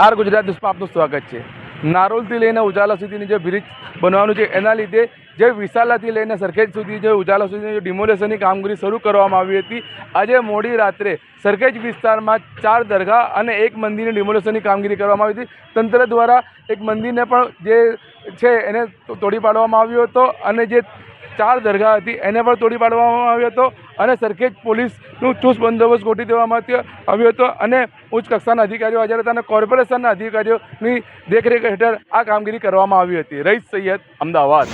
R Gujarat ન્યૂઝમાં આપનું સ્વાગત છે। નારોલથી લઈને ઉજાલા સુધીની જે બ્રિજ બનવાનું છે એના લીધે જે વિસાલાથી લઈને સરખેજ સુધી જે ઉજાલા સુધીની જે ડિમોલેશનની કામગીરી શરૂ કરવામાં આવી હતી, આજે મોડી રાત્રે સરખેજ વિસ્તારમાં 4 દરગાહ અને 1 મંદિરની ડિમોલેશનની કામગીરી કરવામાં આવી હતી। તંત્ર દ્વારા એક મંદિરને પણ જે છે એને તોડી પાડવામાં આવ્યો હતો અને જે 4 દરગાહ હતી એને પણ તોડી પાડવામાં આવ્યો હતો અને સરખેજ પોલીસનું ચુસ્ત બંદોબસ્ત ગોઠવી દેવામાં આવ્યો હતો અને ઉચ્ચ કક્ષાના અધિકારીઓ હાજર હતા અને કોર્પોરેશનના અધિકારીઓની દેખરેખ હેઠળ આ કામગીરી કરવામાં આવી હતી। રઈસ સૈયદ, અમદાવાદ।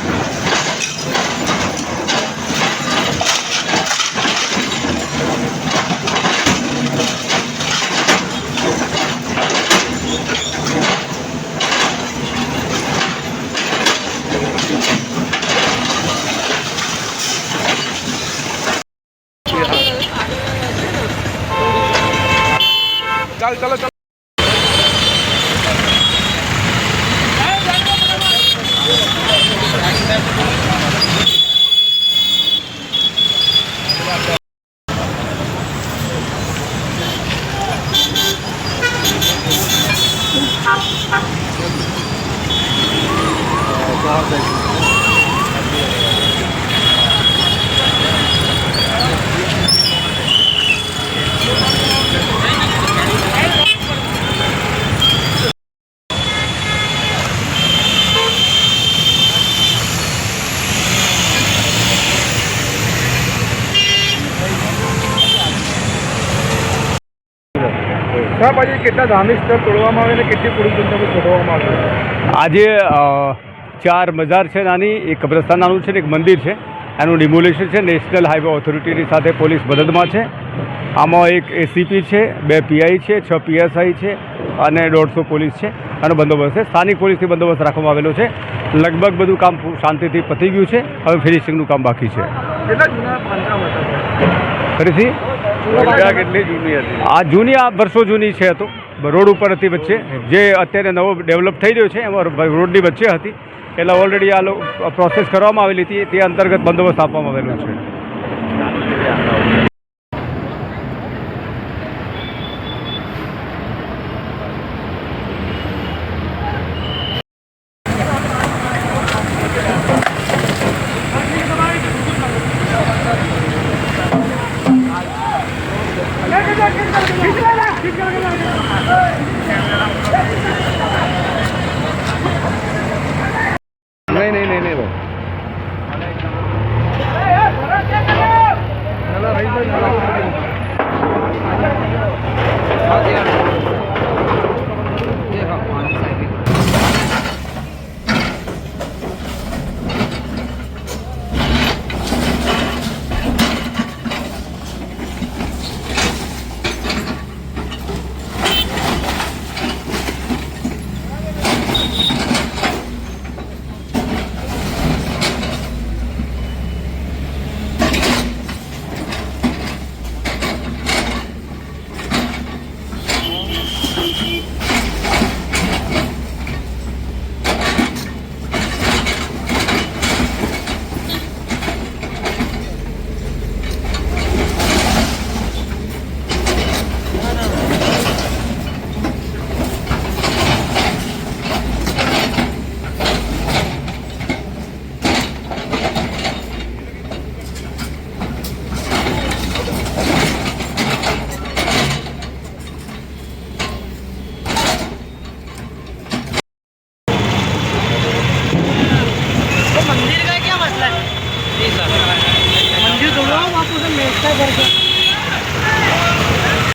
चलो चलो કેટલા ધાર્મિક સ્થળ તોડવામાં આવે અને કેટલી પોલીસ બંદોબસ્ત ગોઠવવામાં આવે? આજે 4 મજાર છે નાની, એક કબ્રસ્તાન નાનું છે ને એક મંદિર છે, એનું ડિમોલેશન છે। નેશનલ હાઈવે ઓથોરિટીની સાથે પોલીસ મદદમાં છે। આમાં એક એસીપી છે, 2 પીઆઈ છે, 6 પીએસઆઈ છે અને 150 પોલીસ છે અને બંદોબસ્ત છે। સ્થાનિક પોલીસથી બંદોબસ્ત રાખવામાં આવેલો છે। લગભગ બધું કામ શાંતિથી પતી ગયું છે, હવે ફિનિશિંગનું કામ બાકી છે। કેટલા જૂના બાંધકામ હતા? ફરીથી કેટલી જૂની હતી? આ જૂની, આ વર્ષો જૂની છે। તો રોડ ઉપર હતી વચ્ચે, જે અત્યારે નવો ડેવલપ થઈ રહ્યો છે એમાં રોડની વચ્ચે હતી, એટલે ઓલરેડી આ પ્રોસેસ કરવામાં આવેલી હતી, તે અંતર્ગત બંદોબસ્ત આપવામાં આવેલો છે। नहीं मंदिर तोड़ो, आप उसे मेचता करके